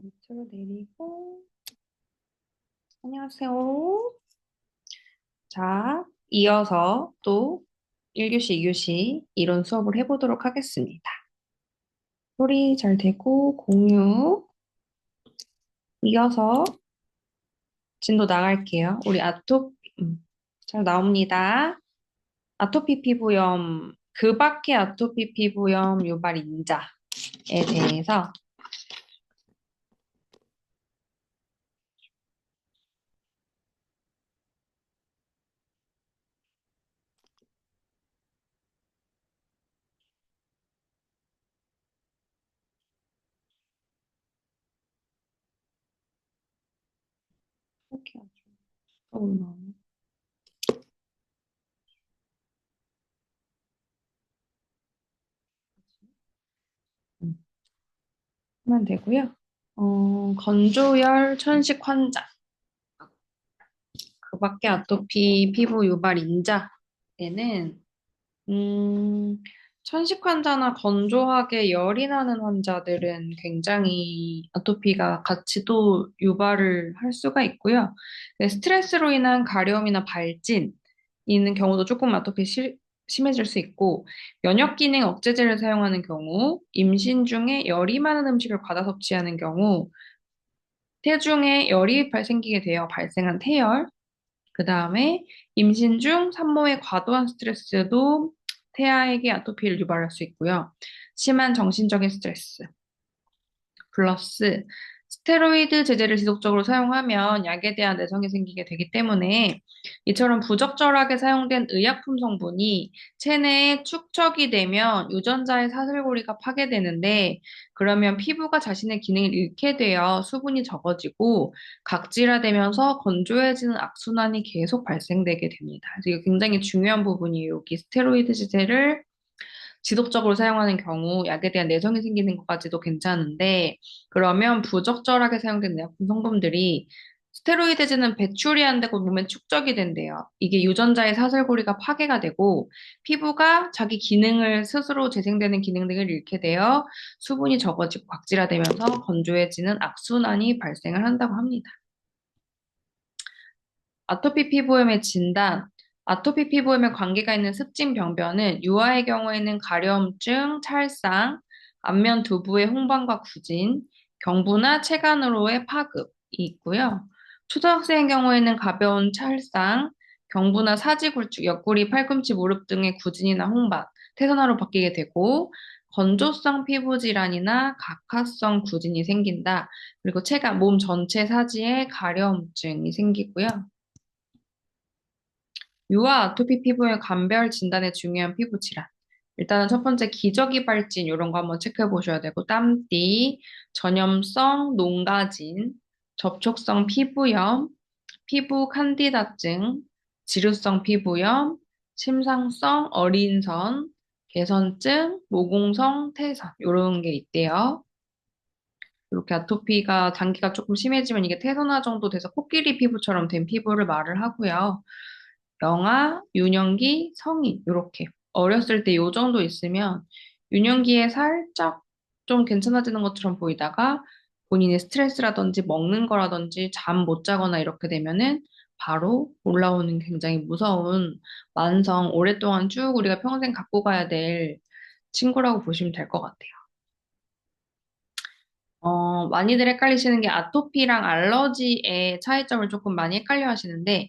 밑으로 내리고, 안녕하세요. 자, 이어서 또 1교시, 2교시 이론 수업을 해보도록 하겠습니다. 소리 잘 되고, 공유. 이어서 진도 나갈게요. 우리 잘 나옵니다. 아토피 피부염, 그 밖의 아토피 피부염 유발 인자에 대해서 이렇게 아주 나오네. 음, 하면 되고요. 건조열 천식 환자. 그 밖에 아토피 피부 유발 인자에는 음, 천식 환자나 건조하게 열이 나는 환자들은 굉장히 아토피가 같이 또 유발을 할 수가 있고요. 네, 스트레스로 인한 가려움이나 발진이 있는 경우도 조금 심해질 수 있고, 면역 기능 억제제를 사용하는 경우, 임신 중에 열이 많은 음식을 과다 섭취하는 경우, 태중에 열이 생기게 되어 발생한 태열, 그 다음에 임신 중 산모의 과도한 스트레스도 태아에게 아토피를 유발할 수 있고요. 심한 정신적인 스트레스, 플러스 스테로이드 제제를 지속적으로 사용하면 약에 대한 내성이 생기게 되기 때문에 이처럼 부적절하게 사용된 의약품 성분이 체내에 축적이 되면 유전자의 사슬고리가 파괴되는데 그러면 피부가 자신의 기능을 잃게 되어 수분이 적어지고 각질화되면서 건조해지는 악순환이 계속 발생되게 됩니다. 그래서 이게 굉장히 중요한 부분이에요. 여기 스테로이드 제제를 지속적으로 사용하는 경우 약에 대한 내성이 생기는 것까지도 괜찮은데 그러면 부적절하게 사용된 의약품 성분들이 스테로이드제는 배출이 안 되고 몸에 축적이 된대요. 이게 유전자의 사슬고리가 파괴가 되고 피부가 자기 기능을 스스로 재생되는 기능 등을 잃게 되어 수분이 적어지고 각질화되면서 건조해지는 악순환이 발생을 한다고 합니다. 아토피 피부염의 진단, 아토피 피부염에 관계가 있는 습진 병변은 유아의 경우에는 가려움증, 찰상, 안면 두부의 홍반과 구진, 경부나 체간으로의 파급이 있고요. 초등학생의 경우에는 가벼운 찰상, 경부나 사지굴축, 옆구리, 팔꿈치, 무릎 등의 구진이나 홍반, 태산화로 바뀌게 되고 건조성 피부 질환이나 각화성 구진이 생긴다. 그리고 체가 몸 전체 사지에 가려움증이 생기고요. 유아 아토피 피부의 감별 진단에 중요한 피부 질환. 일단은 첫 번째 기저귀 발진 이런 거 한번 체크해 보셔야 되고 땀띠, 전염성 농가진, 접촉성 피부염, 피부 칸디다증, 지루성 피부염, 침상성 어린선, 개선증, 모공성 태선 이런 게 있대요. 이렇게 아토피가 단기가 조금 심해지면 이게 태선화 정도 돼서 코끼리 피부처럼 된 피부를 말을 하고요. 영아, 유년기, 성인 이렇게 어렸을 때 요 정도 있으면 유년기에 살짝 좀 괜찮아지는 것처럼 보이다가 본인의 스트레스라든지 먹는 거라든지 잠 못 자거나 이렇게 되면은 바로 올라오는 굉장히 무서운 만성 오랫동안 쭉 우리가 평생 갖고 가야 될 친구라고 보시면 될 것 같아요. 많이들 헷갈리시는 게 아토피랑 알러지의 차이점을 조금 많이 헷갈려 하시는데,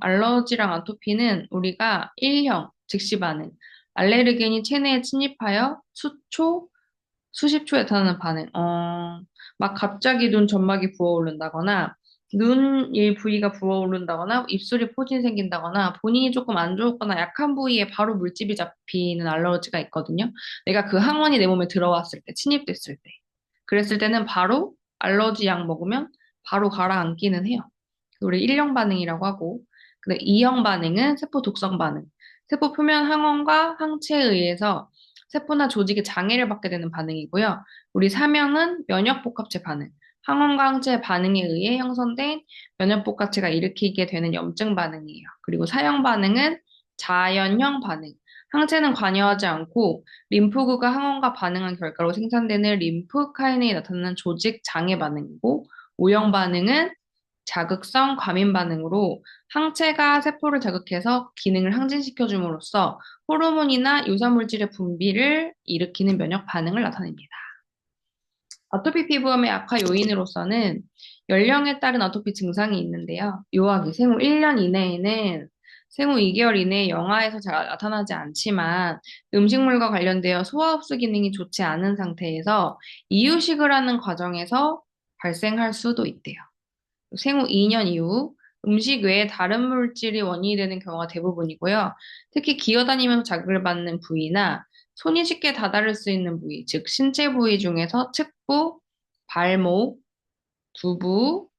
알러지랑 아토피는 우리가 일형, 즉시 반응, 알레르겐이 체내에 침입하여 수십 초에 나타나는 반응, 막 갑자기 눈 점막이 부어오른다거나, 눈 일 부위가 부어오른다거나, 입술이 포진 생긴다거나, 본인이 조금 안 좋거나 약한 부위에 바로 물집이 잡히는 알러지가 있거든요. 내가 그 항원이 내 몸에 들어왔을 때, 침입됐을 때. 그랬을 때는 바로 알러지 약 먹으면 바로 가라앉기는 해요. 우리 1형 반응이라고 하고, 근데 2형 반응은 세포 독성 반응. 세포 표면 항원과 항체에 의해서 세포나 조직의 장애를 받게 되는 반응이고요. 우리 3형은 면역복합체 반응. 항원과 항체의 반응에 의해 형성된 면역복합체가 일으키게 되는 염증 반응이에요. 그리고 4형 반응은 자연형 반응. 항체는 관여하지 않고 림프구가 항원과 반응한 결과로 생산되는 림프카인에 나타나는 조직 장애 반응이고 오형 반응은 자극성 과민 반응으로 항체가 세포를 자극해서 기능을 항진시켜 줌으로써 호르몬이나 유사물질의 분비를 일으키는 면역 반응을 나타냅니다. 아토피 피부염의 악화 요인으로서는 연령에 따른 아토피 증상이 있는데요. 요하기 생후 1년 이내에는 생후 2개월 이내에 영아에서 잘 나타나지 않지만 음식물과 관련되어 소화 흡수 기능이 좋지 않은 상태에서 이유식을 하는 과정에서 발생할 수도 있대요. 생후 2년 이후 음식 외에 다른 물질이 원인이 되는 경우가 대부분이고요. 특히 기어다니면서 자극을 받는 부위나 손이 쉽게 다다를 수 있는 부위, 즉 신체 부위 중에서 측부, 발목, 두부,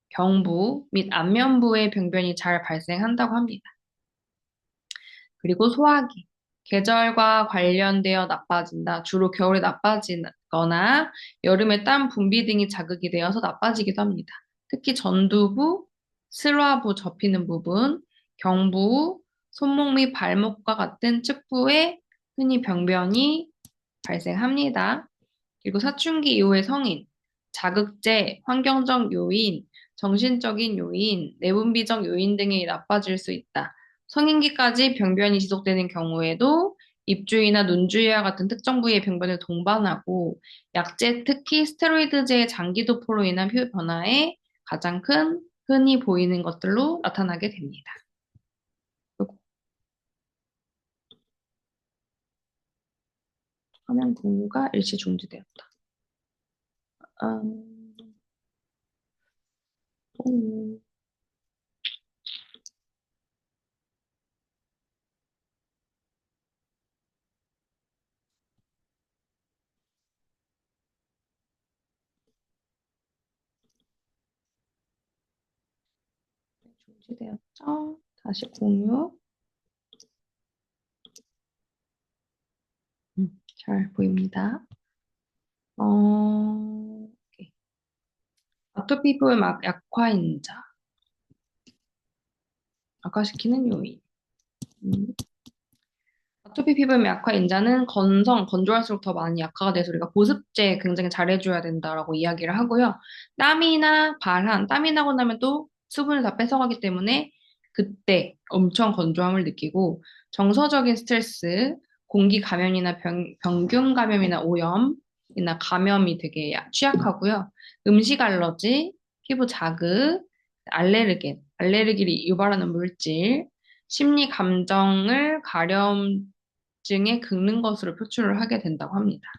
경부 및 안면부의 병변이 잘 발생한다고 합니다. 그리고 소화기. 계절과 관련되어 나빠진다. 주로 겨울에 나빠지거나 여름에 땀 분비 등이 자극이 되어서 나빠지기도 합니다. 특히 전두부, 슬화부 접히는 부분, 경부, 손목 및 발목과 같은 측부에 흔히 병변이 발생합니다. 그리고 사춘기 이후의 성인, 자극제, 환경적 요인, 정신적인 요인, 내분비적 요인 등이 나빠질 수 있다. 성인기까지 병변이 지속되는 경우에도 입주위나 눈주위와 같은 특정 부위의 병변을 동반하고 약제, 특히 스테로이드제의 장기 도포로 인한 피부 변화에 가장 큰 흔히 보이는 것들로 나타나게 됩니다. 그리고 화면 공유가 일시 중지되었다. 음, 음, 중지되었죠? 다시 공유. 잘 보입니다. 오케이. 아토피 피부의 약화인자, 악화시키는 요인. 음. 아토피 피부염 약화 인자는 건조할수록 더 많이 약화가 돼서 우리가 보습제 굉장히 잘해줘야 된다라고 이야기를 하고요. 땀이 나고 나면 또 수분을 다 뺏어가기 때문에 그때 엄청 건조함을 느끼고 정서적인 스트레스, 공기 감염이나 병균 감염이나 오염이나 감염이 되게 취약하고요. 음식 알러지, 피부 자극, 알레르기를 유발하는 물질, 심리 감정을 가려움증에 긁는 것으로 표출을 하게 된다고 합니다.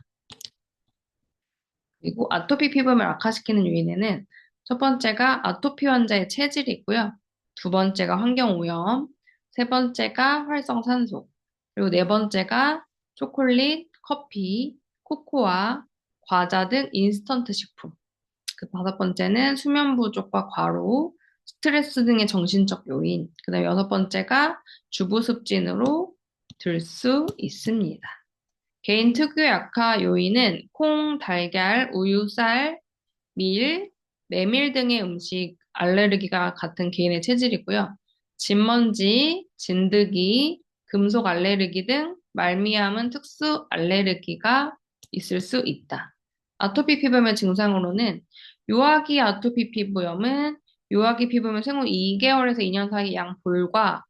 그리고 아토피 피부염을 악화시키는 요인에는 첫 번째가 아토피 환자의 체질이 있고요. 두 번째가 환경 오염, 세 번째가 활성산소, 그리고 네 번째가 초콜릿, 커피, 코코아, 과자 등 인스턴트 식품. 그 다섯 번째는 수면 부족과 과로, 스트레스 등의 정신적 요인. 그 다음에 여섯 번째가 주부 습진으로 들 수 있습니다. 개인 특유의 악화 요인은 콩, 달걀, 우유, 쌀, 밀, 메밀 등의 음식 알레르기가 같은 개인의 체질이고요. 진먼지, 진드기, 금속 알레르기 등 말미암은 특수 알레르기가 있을 수 있다. 아토피 피부염의 증상으로는 유아기 피부염은 생후 2개월에서 2년 사이 양볼과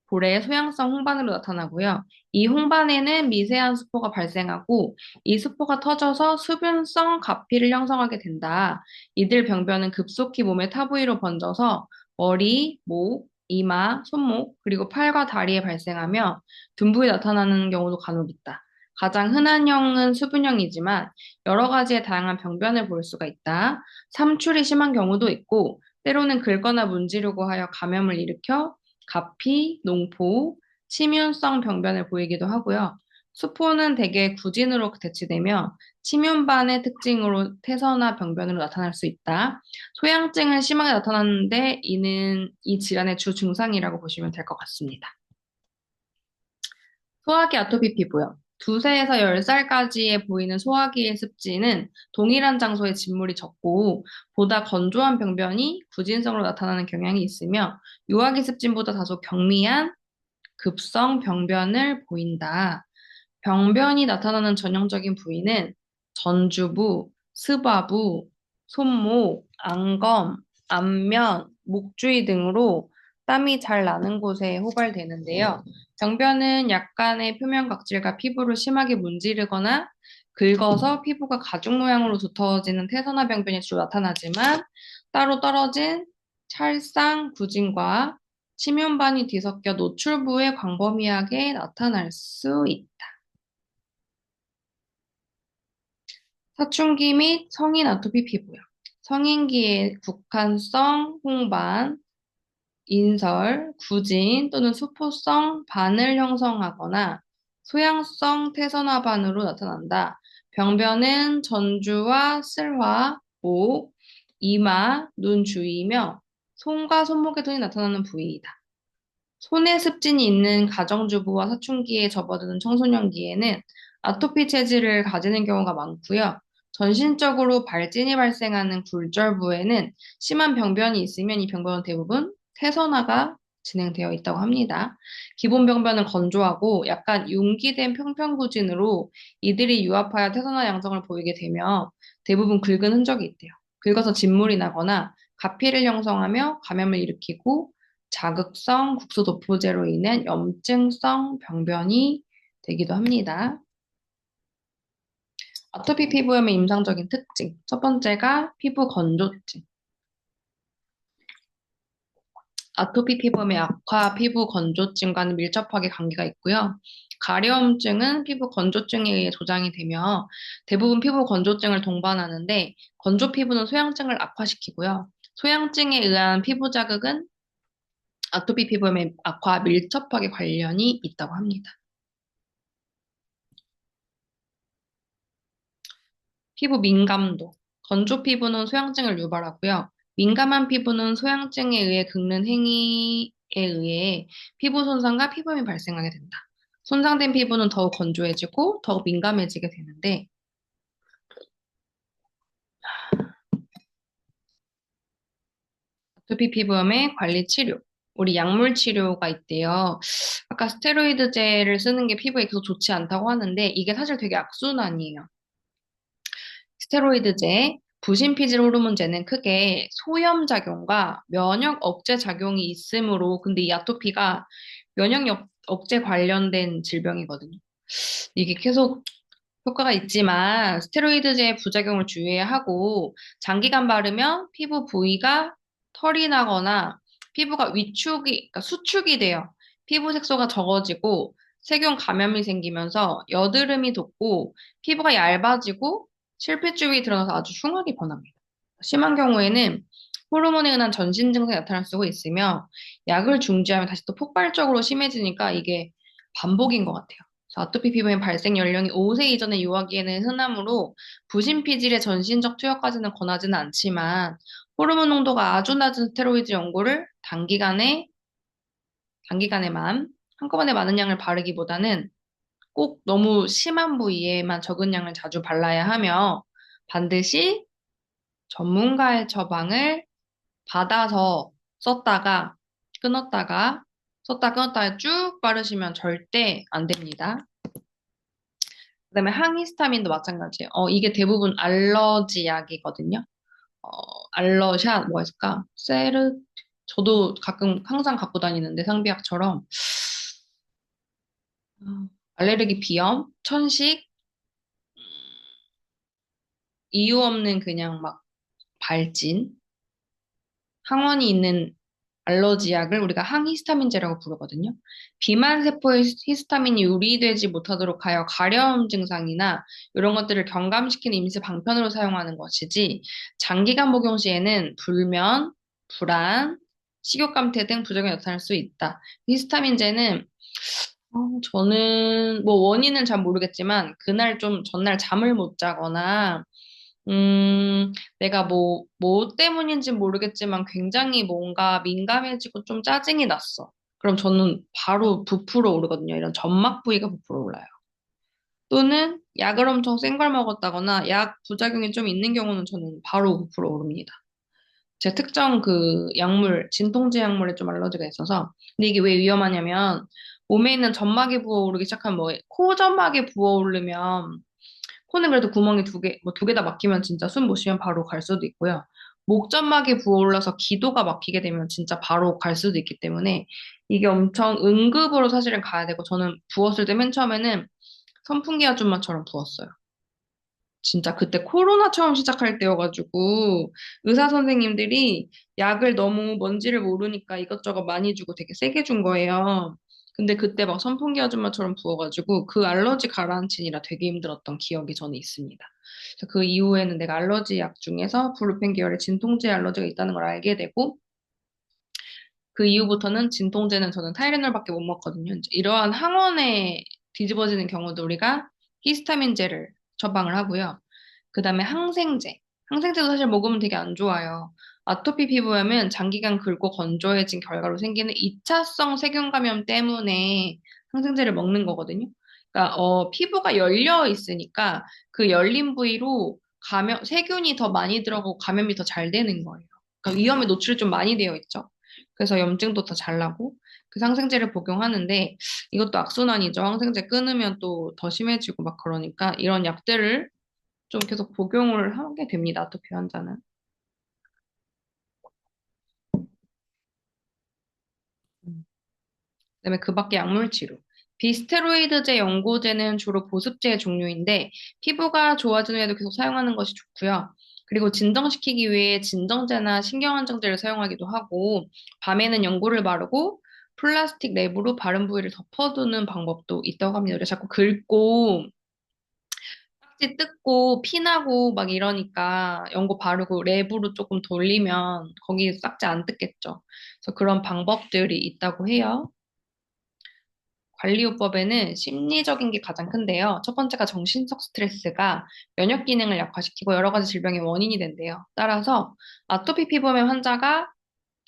볼의 소양성 홍반으로 나타나고요. 이 홍반에는 미세한 수포가 발생하고 이 수포가 터져서 수분성 가피를 형성하게 된다. 이들 병변은 급속히 몸의 타 부위로 번져서 머리, 목, 이마, 손목, 그리고 팔과 다리에 발생하며 둔부에 나타나는 경우도 간혹 있다. 가장 흔한 형은 수분형이지만 여러 가지의 다양한 병변을 볼 수가 있다. 삼출이 심한 경우도 있고 때로는 긁거나 문지르고 하여 감염을 일으켜 가피, 농포, 침윤성 병변을 보이기도 하고요. 수포는 대개 구진으로 대치되며 침윤반의 특징으로 태서나 병변으로 나타날 수 있다. 소양증은 심하게 나타나는데 이는 이 질환의 주 증상이라고 보시면 될 것 같습니다. 소화기 아토피 피부염. 2세에서 10살까지에 보이는 소화기의 습진은 동일한 장소에 진물이 적고 보다 건조한 병변이 구진성으로 나타나는 경향이 있으며 유아기 습진보다 다소 경미한 급성 병변을 보인다. 병변이 나타나는 전형적인 부위는 전주부, 스바부, 손목, 안검, 안면, 목 주위 등으로 땀이 잘 나는 곳에 호발되는데요. 병변은 약간의 표면 각질과 피부를 심하게 문지르거나 긁어서 피부가 가죽 모양으로 두터워지는 태서나 병변이 주로 나타나지만 따로 떨어진 찰상, 구진과 침윤반이 뒤섞여 노출부에 광범위하게 나타날 수 있다. 사춘기 및 성인 아토피 피부요. 성인기의 국한성 홍반, 인설, 구진 또는 수포성 반을 형성하거나 소양성 태선화반으로 나타난다. 병변은 전주와 슬화, 목, 이마, 눈 주위이며 손과 손목의 톤이 나타나는 부위이다. 손에 습진이 있는 가정주부와 사춘기에 접어드는 청소년기에는 아토피 체질을 가지는 경우가 많고요. 전신적으로 발진이 발생하는 굴절부에는 심한 병변이 있으면 이 병변은 대부분 태선화가 진행되어 있다고 합니다. 기본 병변은 건조하고 약간 융기된 평평구진으로 이들이 유합하여 태선화 양성을 보이게 되며 대부분 긁은 흔적이 있대요. 긁어서 진물이 나거나 가피를 형성하며 감염을 일으키고 자극성 국소도포제로 인한 염증성 병변이 되기도 합니다. 아토피 피부염의 임상적인 특징. 첫 번째가 피부 건조증. 아토피 피부염의 악화 피부 건조증과는 밀접하게 관계가 있고요. 가려움증은 피부 건조증에 의해 조장이 되며 대부분 피부 건조증을 동반하는데 건조 피부는 소양증을 악화시키고요. 소양증에 의한 피부 자극은 아토피 피부염의 악화와 밀접하게 관련이 있다고 합니다. 피부 민감도. 건조 피부는 소양증을 유발하고요. 민감한 피부는 소양증에 의해 긁는 행위에 의해 피부 손상과 피부염이 발생하게 된다. 손상된 피부는 더욱 건조해지고 더욱 민감해지게 되는데 아토피 피부염의 관리 치료. 우리 약물 치료가 있대요. 아까 스테로이드제를 쓰는 게 피부에 계속 좋지 않다고 하는데 이게 사실 되게 악순환이에요. 스테로이드제, 부신피질 호르몬제는 크게 소염 작용과 면역 억제 작용이 있으므로 근데 이 아토피가 억제 관련된 질병이거든요. 이게 계속 효과가 있지만 스테로이드제의 부작용을 주의해야 하고 장기간 바르면 피부 부위가 털이 나거나 피부가 그러니까 수축이 돼요. 피부 색소가 적어지고 세균 감염이 생기면서 여드름이 돋고 피부가 얇아지고 실핏줄이 드러나서 아주 흉하게 변합니다. 심한 경우에는 호르몬에 의한 전신 증상이 나타날 수가 있으며 약을 중지하면 다시 또 폭발적으로 심해지니까 이게 반복인 것 같아요. 그래서 아토피 피부의 발생 연령이 5세 이전에 유하기에는 흔하므로 부신피질의 전신적 투여까지는 권하지는 않지만 호르몬 농도가 아주 낮은 스테로이드 연고를 단기간에만 한꺼번에 많은 양을 바르기보다는 꼭 너무 심한 부위에만 적은 양을 자주 발라야 하며 반드시 전문가의 처방을 받아서 썼다가 끊었다가 썼다 끊었다가 쭉 바르시면 절대 안 됩니다. 그다음에 항히스타민도 마찬가지예요. 이게 대부분 알러지 약이거든요. 어, 알러샷 뭐가 있을까? 저도 가끔 항상 갖고 다니는데 상비약처럼 알레르기 비염, 천식, 이유 없는 그냥 막 발진, 항원이 있는 알러지 약을 우리가 항히스타민제라고 부르거든요. 비만 세포의 히스타민이 유리되지 못하도록 하여 가려움 증상이나 이런 것들을 경감시키는 임시 방편으로 사용하는 것이지 장기간 복용 시에는 불면, 불안, 식욕 감퇴 등 부작용이 나타날 수 있다. 히스타민제는 저는 뭐 원인은 잘 모르겠지만 그날 좀 전날 잠을 못 자거나 내가 뭐 때문인지 모르겠지만 굉장히 뭔가 민감해지고 좀 짜증이 났어. 그럼 저는 바로 부풀어 오르거든요. 이런 점막 부위가 부풀어 올라요. 또는 약을 엄청 센 걸 먹었다거나 약 부작용이 좀 있는 경우는 저는 바로 부풀어 오릅니다. 제 특정 그 약물, 진통제 약물에 좀 알러지가 있어서. 근데 이게 왜 위험하냐면 몸에 있는 점막이 부어오르기 시작하면 뭐, 코 점막이 부어오르면, 코는 그래도 구멍이 두 개, 뭐 두 개 다 막히면 진짜 숨 못 쉬면 바로 갈 수도 있고요. 목 점막이 부어올라서 기도가 막히게 되면 진짜 바로 갈 수도 있기 때문에 이게 엄청 응급으로 사실은 가야 되고 저는 부었을 때 맨 처음에는 선풍기 아줌마처럼 부었어요. 진짜 그때 코로나 처음 시작할 때여가지고 의사 선생님들이 약을 너무 뭔지를 모르니까 이것저것 많이 주고 되게 세게 준 거예요. 근데 그때 막 선풍기 아줌마처럼 부어가지고 그 알러지 가라앉히느라 되게 힘들었던 기억이 저는 있습니다. 그래서 그 이후에는 내가 알러지 약 중에서 브루펜 계열의 진통제 알러지가 있다는 걸 알게 되고 그 이후부터는 진통제는 저는 타이레놀밖에 못 먹거든요. 이제 이러한 항원에 뒤집어지는 경우도 우리가 히스타민제를 처방을 하고요. 그 다음에 항생제. 항생제도 사실 먹으면 되게 안 좋아요. 아토피 피부염은 장기간 긁고 건조해진 결과로 생기는 2차성 세균 감염 때문에 항생제를 먹는 거거든요. 그러니까 피부가 열려 있으니까 그 열린 부위로 세균이 더 많이 들어가고 감염이 더 잘 되는 거예요. 그러니까 위험에 노출이 좀 많이 되어 있죠. 그래서 염증도 더 잘 나고 그 항생제를 복용하는데 이것도 악순환이죠. 항생제 끊으면 또 더 심해지고 막 그러니까 이런 약들을 좀 계속 복용을 하게 됩니다. 아토피 환자는. 음. 그다음에 그 밖에 약물 치료. 비스테로이드제 연고제는 주로 보습제의 종류인데 피부가 좋아지는 후에도 계속 사용하는 것이 좋고요. 그리고 진정시키기 위해 진정제나 신경안정제를 사용하기도 하고 밤에는 연고를 바르고 플라스틱 랩으로 바른 부위를 덮어두는 방법도 있다고 합니다. 우리가 자꾸 긁고 딱지 뜯고 피나고 막 이러니까 연고 바르고 랩으로 조금 돌리면 거기 싹지 안 뜯겠죠. 그래서 그런 방법들이 있다고 해요. 관리요법에는 심리적인 게 가장 큰데요. 첫 번째가 정신적 스트레스가 면역 기능을 약화시키고 여러 가지 질병의 원인이 된대요. 따라서 아토피 피부염 환자가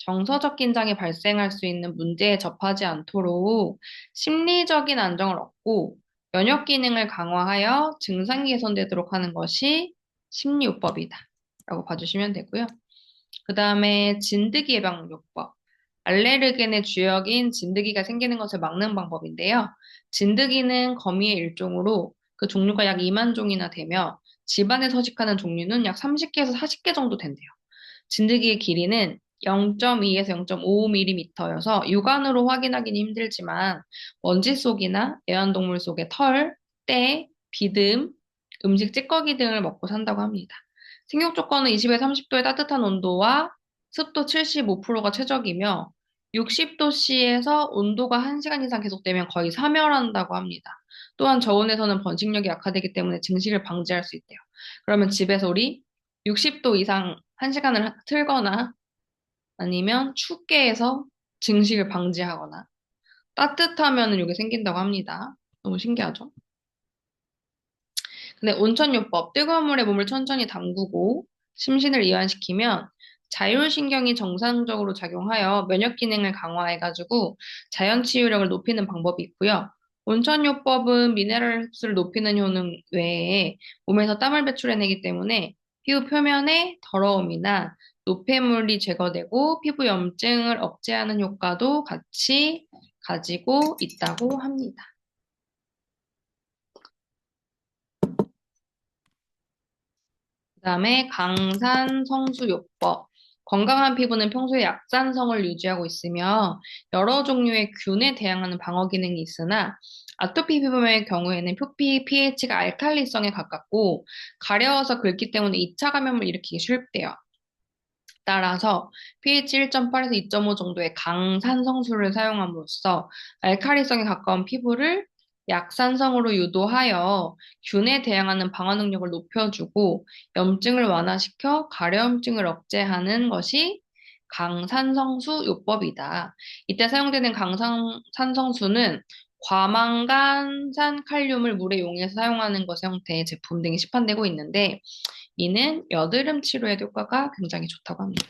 정서적 긴장이 발생할 수 있는 문제에 접하지 않도록 심리적인 안정을 얻고 면역 기능을 강화하여 증상 개선되도록 하는 것이 심리요법이다. 라고 봐주시면 되고요. 그 다음에 진드기 예방요법. 알레르겐의 주역인 진드기가 생기는 것을 막는 방법인데요. 진드기는 거미의 일종으로 그 종류가 약 2만 종이나 되며 집안에 서식하는 종류는 약 30개에서 40개 정도 된대요. 진드기의 길이는 0.2에서 0.5mm여서 육안으로 확인하기는 힘들지만 먼지 속이나 애완동물 속의 털, 때, 비듬, 음식 찌꺼기 등을 먹고 산다고 합니다. 생육 조건은 20에서 30도의 따뜻한 온도와 습도 75%가 최적이며 60도씨에서 온도가 1시간 이상 계속되면 거의 사멸한다고 합니다. 또한 저온에서는 번식력이 약화되기 때문에 증식을 방지할 수 있대요. 그러면 집에서 우리 60도 이상 1시간을 틀거나 아니면 춥게 해서 증식을 방지하거나 따뜻하면 이게 생긴다고 합니다. 너무 신기하죠? 근데 온천요법, 뜨거운 물에 몸을 천천히 담그고 심신을 이완시키면 자율신경이 정상적으로 작용하여 면역 기능을 강화해가지고 자연 치유력을 높이는 방법이 있고요. 온천요법은 미네랄 흡수를 높이는 효능 외에 몸에서 땀을 배출해내기 때문에 피부 표면의 더러움이나 노폐물이 제거되고 피부 염증을 억제하는 효과도 같이 가지고 있다고 합니다. 그다음에 강산성수요법. 건강한 피부는 평소에 약산성을 유지하고 있으며 여러 종류의 균에 대항하는 방어 기능이 있으나 아토피 피부의 경우에는 표피 pH가 알칼리성에 가깝고 가려워서 긁기 때문에 2차 감염을 일으키기 쉽대요. 따라서 pH 1.8에서 2.5 정도의 강산성수를 사용함으로써 알칼리성에 가까운 피부를 약산성으로 유도하여 균에 대항하는 방어 능력을 높여주고 염증을 완화시켜 가려움증을 억제하는 것이 강산성수 요법이다. 이때 사용되는 강산성수는 과망간산 칼륨을 물에 용해서 사용하는 것의 형태의 제품 등이 시판되고 있는데 이는 여드름 치료에 효과가 굉장히 좋다고 합니다.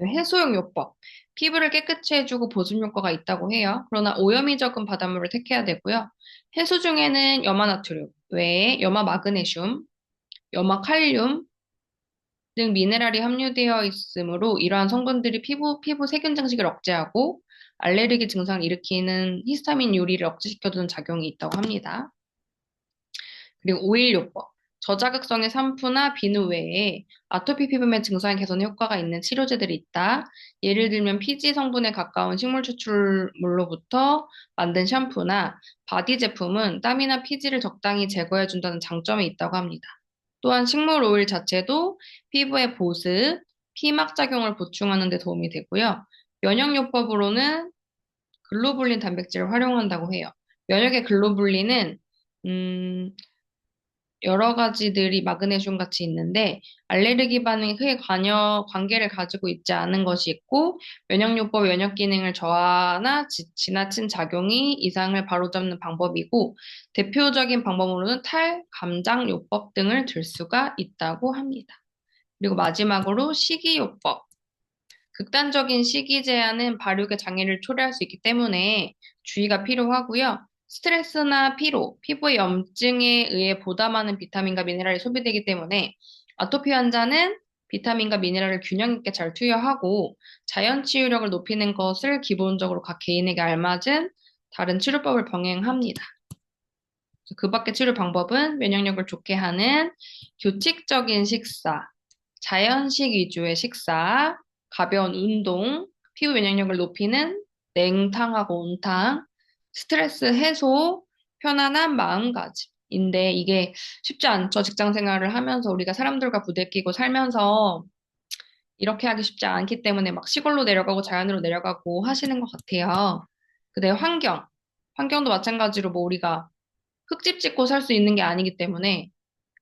해소용 요법. 피부를 깨끗이 해주고 보습 효과가 있다고 해요. 그러나 오염이 적은 바닷물을 택해야 되고요. 해수 중에는 염화나트륨 외에 염화마그네슘, 염화칼륨 등 미네랄이 함유되어 있으므로 이러한 성분들이 피부 세균 증식을 억제하고 알레르기 증상을 일으키는 히스타민 유리를 억제시켜주는 작용이 있다고 합니다. 그리고 오일요법. 저자극성의 샴푸나 비누 외에 아토피 피부의 증상 개선 효과가 있는 치료제들이 있다. 예를 들면 피지 성분에 가까운 식물 추출물로부터 만든 샴푸나 바디 제품은 땀이나 피지를 적당히 제거해준다는 장점이 있다고 합니다. 또한 식물 오일 자체도 피부의 보습, 피막 작용을 보충하는 데 도움이 되고요. 면역요법으로는 글로불린 단백질을 활용한다고 해요. 면역의 글로불린은 음, 여러 가지들이 마그네슘 같이 있는데 알레르기 반응에 크게 관계를 가지고 있지 않은 것이 있고 면역요법 면역 기능을 저하나 지나친 작용이 이상을 바로잡는 방법이고 대표적인 방법으로는 탈감장요법 등을 들 수가 있다고 합니다. 그리고 마지막으로 식이요법. 극단적인 식이 제한은 발육의 장애를 초래할 수 있기 때문에 주의가 필요하고요. 스트레스나 피로, 피부의 염증에 의해 보다 많은 비타민과 미네랄이 소비되기 때문에 아토피 환자는 비타민과 미네랄을 균형 있게 잘 투여하고 자연 치유력을 높이는 것을 기본적으로 각 개인에게 알맞은 다른 치료법을 병행합니다. 그 밖의 치료 방법은 면역력을 좋게 하는 규칙적인 식사, 자연식 위주의 식사, 가벼운 운동, 피부 면역력을 높이는 냉탕하고 온탕, 스트레스 해소, 편안한 마음가짐인데 이게 쉽지 않죠. 직장 생활을 하면서 우리가 사람들과 부대끼고 살면서 이렇게 하기 쉽지 않기 때문에 막 시골로 내려가고 자연으로 내려가고 하시는 것 같아요. 근데 환경도 마찬가지로 뭐 우리가 흙집 짓고 살 수 있는 게 아니기 때문에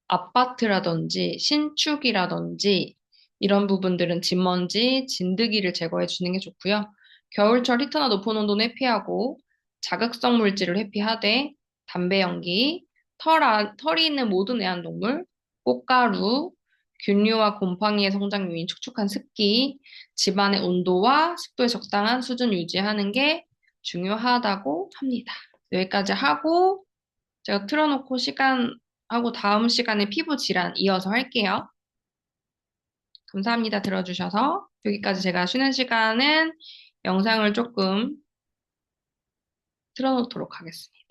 아파트라든지 신축이라든지 이런 부분들은 진먼지, 진드기를 제거해 주는 게 좋고요. 겨울철 히터나 높은 온도는 회피하고 자극성 물질을 회피하되 담배 연기, 털이 있는 모든 애완동물, 꽃가루, 균류와 곰팡이의 성장 요인, 축축한 습기, 집안의 온도와 습도의 적당한 수준 유지하는 게 중요하다고 합니다. 여기까지 하고 제가 틀어놓고 시간하고 다음 시간에 피부 질환 이어서 할게요. 감사합니다. 들어주셔서. 여기까지 제가 쉬는 시간은 영상을 조금 틀어놓도록 하겠습니다.